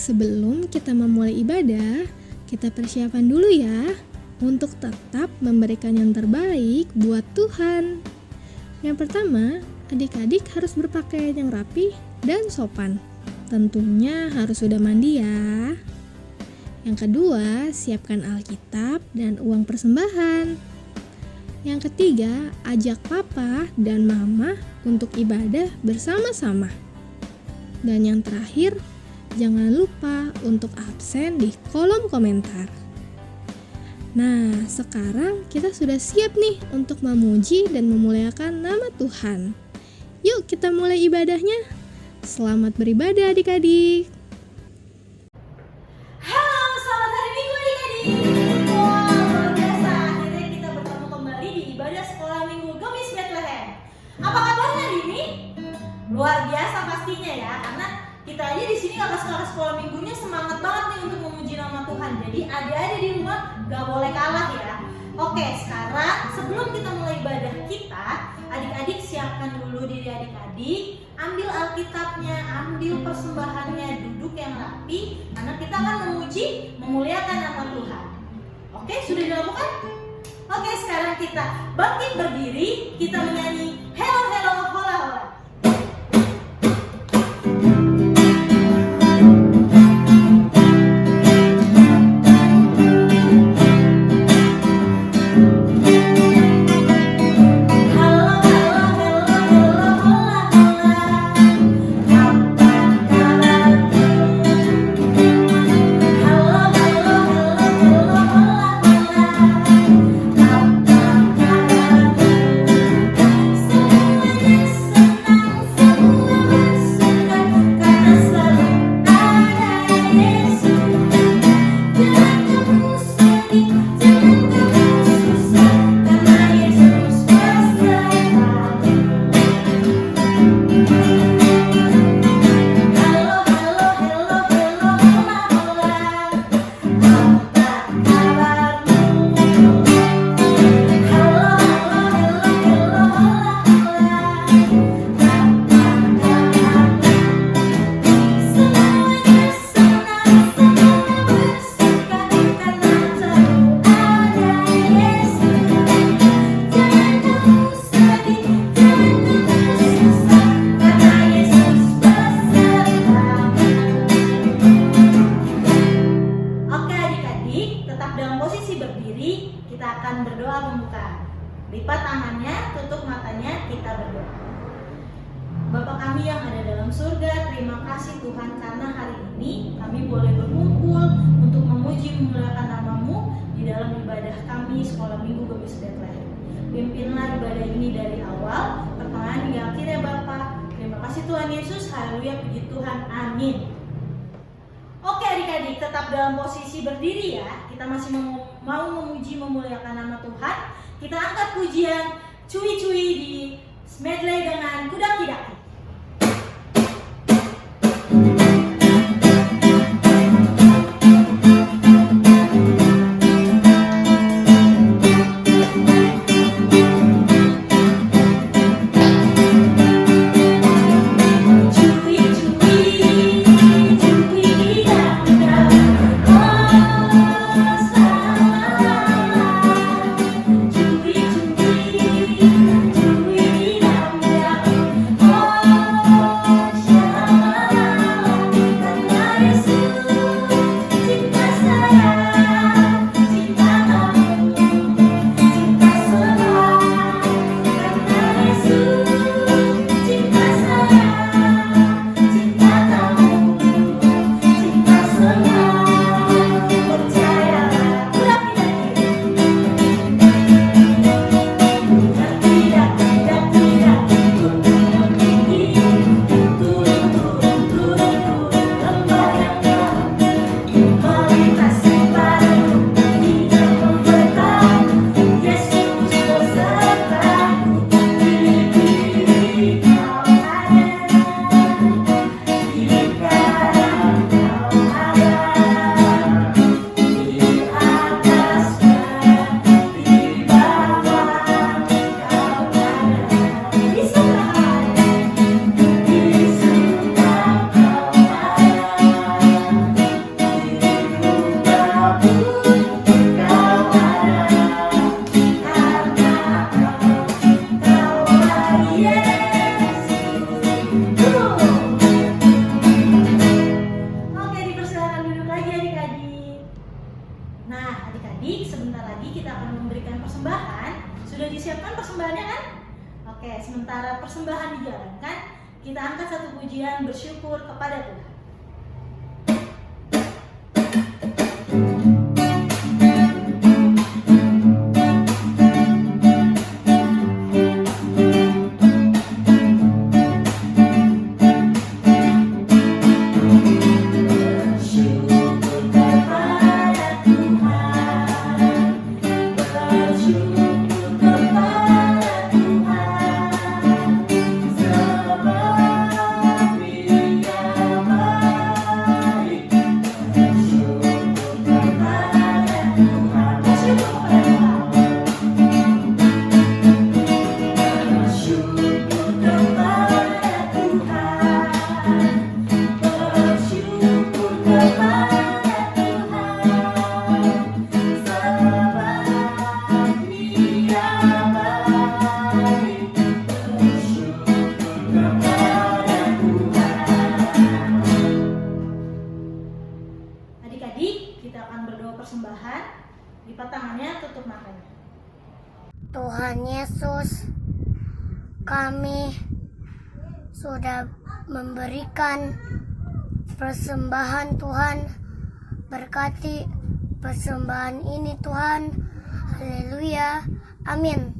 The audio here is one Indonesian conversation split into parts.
Sebelum kita memulai ibadah, kita persiapan dulu ya untuk tetap memberikan yang terbaik buat Tuhan. Yang pertama, adik-adik harus berpakaian yang rapi dan sopan. Tentunya harus sudah mandi ya. Yang kedua, siapkan Alkitab dan uang persembahan. Yang ketiga, ajak papa dan mama untuk ibadah bersama-sama. Dan yang terakhir, jangan lupa untuk absen di kolom komentar. Nah, sekarang kita sudah siap nih untuk memuji dan memuliakan nama Tuhan. Yuk kita mulai ibadahnya. Selamat beribadah adik-adik. Halo, selamat hari Minggu adik-adik. Wow, luar biasa. Akhirnya kita bertemu kembali di ibadah sekolah Minggu Gemis Bethlehem. Apa kabarnya hari ini? Luar biasa pastinya ya, karena kita aja di sini kakak sekolah minggunya semangat banget nih untuk memuji nama Tuhan. Jadi adik-adik di rumah gak boleh kalah ya. Oke, sekarang sebelum kita mulai ibadah kita, adik-adik siapkan dulu diri adik-adik. Ambil Alkitabnya, ambil persembahannya, duduk yang rapi, karena kita akan memuji, memuliakan nama Tuhan. Oke, sudah dilakukan? Oke, sekarang kita bangkit berdiri, kita menyanyi Hello Hello Hola Hola. Lipat tangannya, tutup matanya, kita berdoa. Bapa kami yang ada dalam surga, terima kasih Tuhan karena hari ini kami boleh berkumpul untuk memuji memuliakan nama-Mu di dalam ibadah kami Sekolah Minggu Gemis Bethlehem. Pimpinlah ibadah ini dari awal, pertengahan hingga akhirnya Bapa. Terima kasih Tuhan Yesus, haleluya, puji Tuhan, amin. Oke adik-adik, tetap dalam posisi berdiri ya. Kita masih mau memuji memuliakan nama Tuhan. Kita angkat pujian cuy-cuy di medley dengan kuda-kidaki. Oh adik-adik, sebentar lagi kita akan memberikan persembahan. Sudah disiapkan persembahannya kan? Oke, sementara persembahan dijalankan, kita angkat satu pujian bersyukur kepada Tuhan. Adik-adik, kita akan berdoa persembahan. Lipat tangannya, tutup matanya. Tuhan Yesus, kami sudah memberikan persembahan Tuhan. Berkati persembahan ini Tuhan. Haleluya. Amin.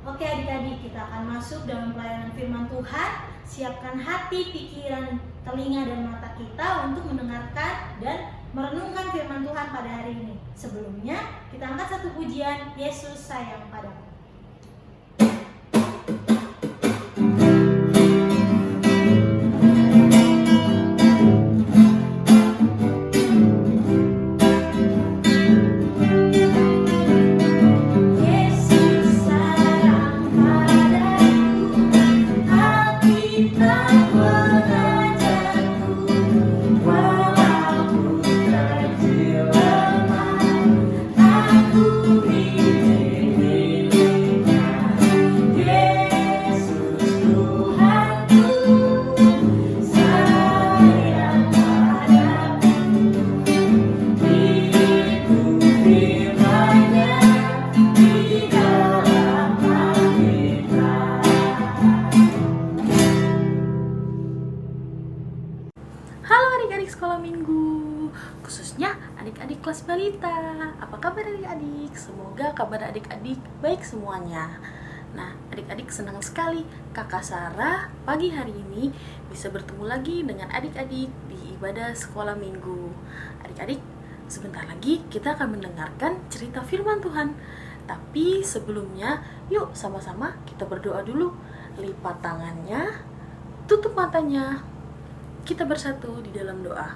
Oke adik-adik, kita akan masuk dalam pelayanan firman Tuhan. Siapkan hati, pikiran, telinga, dan mata kita untuk mendengarkan dan merenungkan firman Tuhan pada hari ini. Sebelumnya, kita angkat satu pujian, Yesus sayang padamu. Sekolah minggu, khususnya adik-adik kelas balita. Apa kabar adik-adik? Semoga kabar adik-adik baik semuanya. Nah, adik-adik senang sekali Kakak Sarah pagi hari ini bisa bertemu lagi dengan adik-adik di ibadah sekolah minggu. Adik-adik, sebentar lagi kita akan mendengarkan cerita firman Tuhan. Tapi sebelumnya, yuk sama-sama kita berdoa dulu. Lipat tangannya, tutup matanya. Kita bersatu di dalam doa.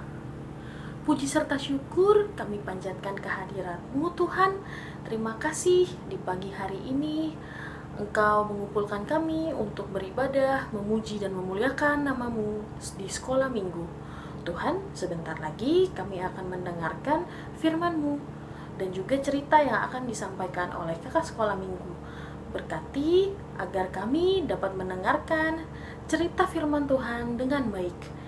Puji serta syukur kami panjatkan kehadirat-Mu Tuhan. Terima kasih di pagi hari ini Engkau mengumpulkan kami untuk beribadah, memuji dan memuliakan nama-Mu di sekolah minggu. Tuhan, sebentar lagi kami akan mendengarkan firman-Mu dan juga cerita yang akan disampaikan oleh kakak sekolah minggu. Berkati agar kami dapat mendengarkan cerita firman Tuhan dengan baik.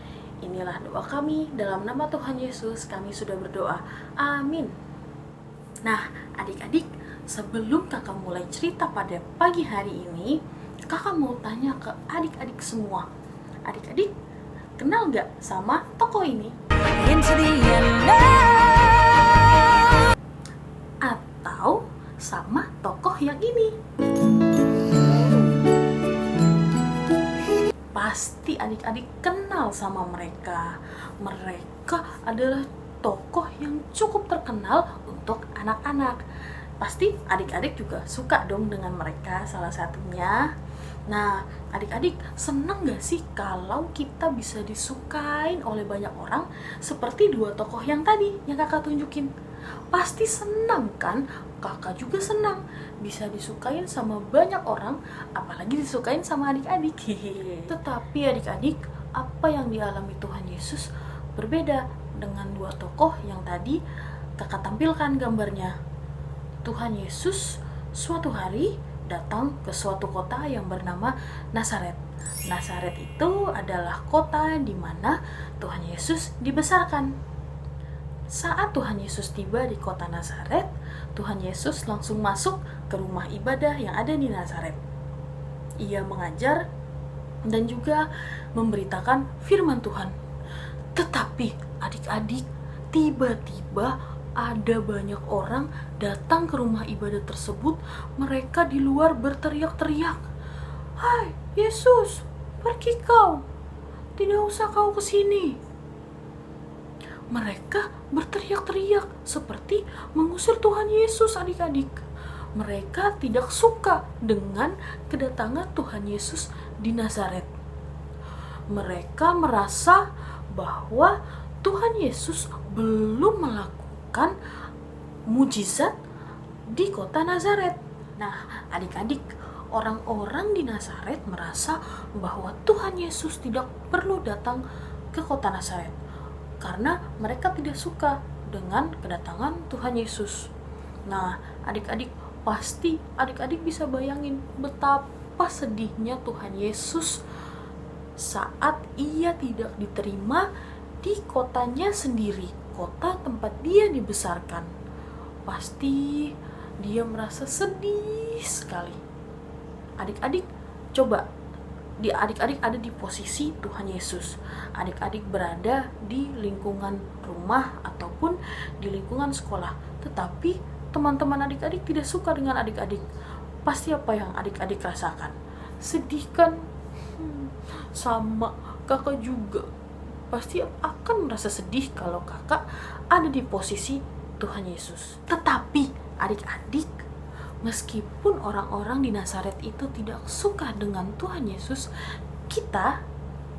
Inilah doa kami, dalam nama Tuhan Yesus kami sudah berdoa. Amin. Nah, adik-adik, sebelum kakak mulai cerita pada pagi hari ini, kakak mau tanya ke adik-adik semua. Adik-adik, kenal gak sama tokoh ini? Atau sama tokoh yang ini? Pasti adik-adik kenal sama mereka. Mereka adalah tokoh yang cukup terkenal untuk anak-anak. Pasti adik-adik juga suka dong dengan mereka, salah satunya. Nah, adik-adik senang gak sih kalau kita bisa disukain oleh banyak orang seperti dua tokoh yang tadi yang kakak tunjukin? Pasti senang kan? Kakak juga senang bisa disukain sama banyak orang, apalagi disukain sama adik-adik. Tetapi adik-adik, apa yang dialami Tuhan Yesus berbeda dengan dua tokoh yang tadi kakak tampilkan gambarnya. Tuhan Yesus suatu hari datang ke suatu kota yang bernama Nazaret. Nazaret itu adalah kota di mana Tuhan Yesus dibesarkan. Saat Tuhan Yesus tiba di kota Nazaret, Tuhan Yesus langsung masuk ke rumah ibadah yang ada di Nazaret. Ia mengajar dan juga memberitakan firman Tuhan. Tetapi adik-adik, tiba-tiba ada banyak orang datang ke rumah ibadah tersebut. Mereka di luar berteriak-teriak, "Hai Yesus, pergi kau, tidak usah kau ke sini." Mereka berteriak-teriak seperti mengusir Tuhan Yesus, adik-adik. Mereka tidak suka dengan kedatangan Tuhan Yesus di Nazaret. Mereka merasa bahwa Tuhan Yesus belum melakukan mujizat di kota Nazaret. Nah, adik-adik, orang-orang di Nazaret merasa bahwa Tuhan Yesus tidak perlu datang ke kota Nazaret karena mereka tidak suka dengan kedatangan Tuhan Yesus. Nah, adik-adik, pasti adik-adik bisa bayangin betapa sedihnya Tuhan Yesus saat ia tidak diterima di kotanya sendiri, kota tempat dia dibesarkan. Pasti dia merasa sedih sekali. Adik-adik, coba adik-adik ada di posisi Tuhan Yesus. Adik-adik berada di lingkungan rumah ataupun di lingkungan sekolah, tetapi teman-teman adik-adik tidak suka dengan adik-adik. Pasti apa yang adik-adik rasakan? Sedih kan? Sama kakak juga pasti akan merasa sedih kalau kakak ada di posisi Tuhan Yesus. Tetapi adik-adik, meskipun orang-orang di Nazaret itu tidak suka dengan Tuhan Yesus, kita,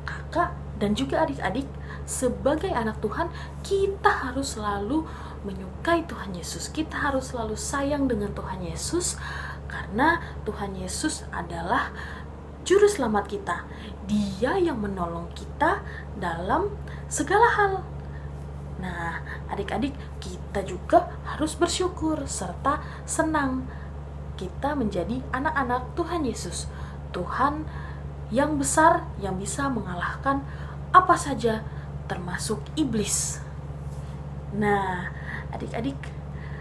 kakak, dan juga adik-adik, sebagai anak Tuhan, kita harus selalu menyukai Tuhan Yesus. Kita harus selalu sayang dengan Tuhan Yesus, karena Tuhan Yesus adalah Juru Selamat kita. Dia yang menolong kita dalam segala hal. Nah, adik-adik, kita juga harus bersyukur serta senang kita menjadi anak-anak Tuhan Yesus. Tuhan yang besar yang bisa mengalahkan apa saja termasuk iblis. Nah, adik-adik,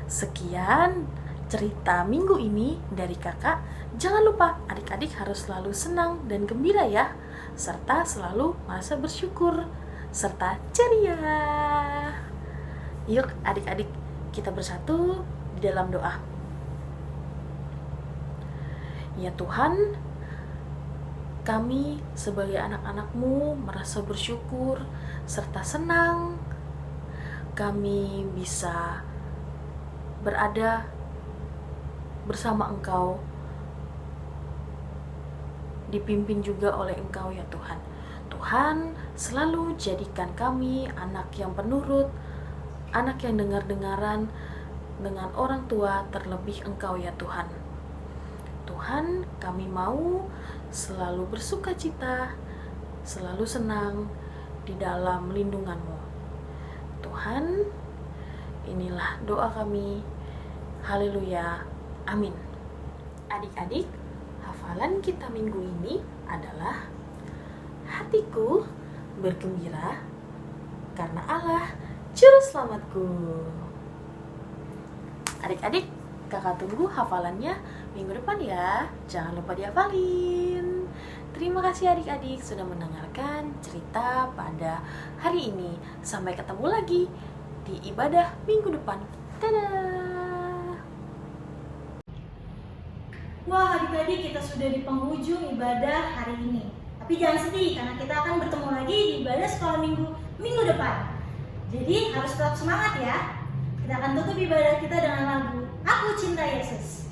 sekian cerita minggu ini dari kakak. Jangan lupa adik-adik harus selalu senang dan gembira ya, serta selalu merasa bersyukur serta ceria. Yuk adik-adik, kita bersatu di dalam doa. Ya Tuhan, kami sebagai anak-anak-Mu merasa bersyukur serta senang kami bisa berada bersama Engkau, dipimpin juga oleh Engkau ya Tuhan. Tuhan, selalu jadikan kami anak yang penurut, anak yang dengar-dengaran dengan orang tua, terlebih Engkau ya Tuhan. Tuhan, kami mau selalu bersuka cita, selalu senang di dalam lindungan-Mu. Tuhan, inilah doa kami. Haleluya. Amin. Adik-adik, hafalan kita minggu ini adalah hatiku bergembira karena Allah Juru Selamatku. Adik-adik, kakak tunggu hafalannya minggu depan ya. Jangan lupa dihafalin. Terima kasih adik-adik sudah mendengarkan cerita pada hari ini. Sampai ketemu lagi di ibadah minggu depan. Dadah. Wah adik-adik, kita sudah di penghujung ibadah hari ini. Tapi jangan sedih, karena kita akan bertemu lagi di ibadah sekolah minggu depan. Jadi harus tetap semangat ya. Kita akan tutup ibadah kita dengan lagu Aku Cinta Yesus.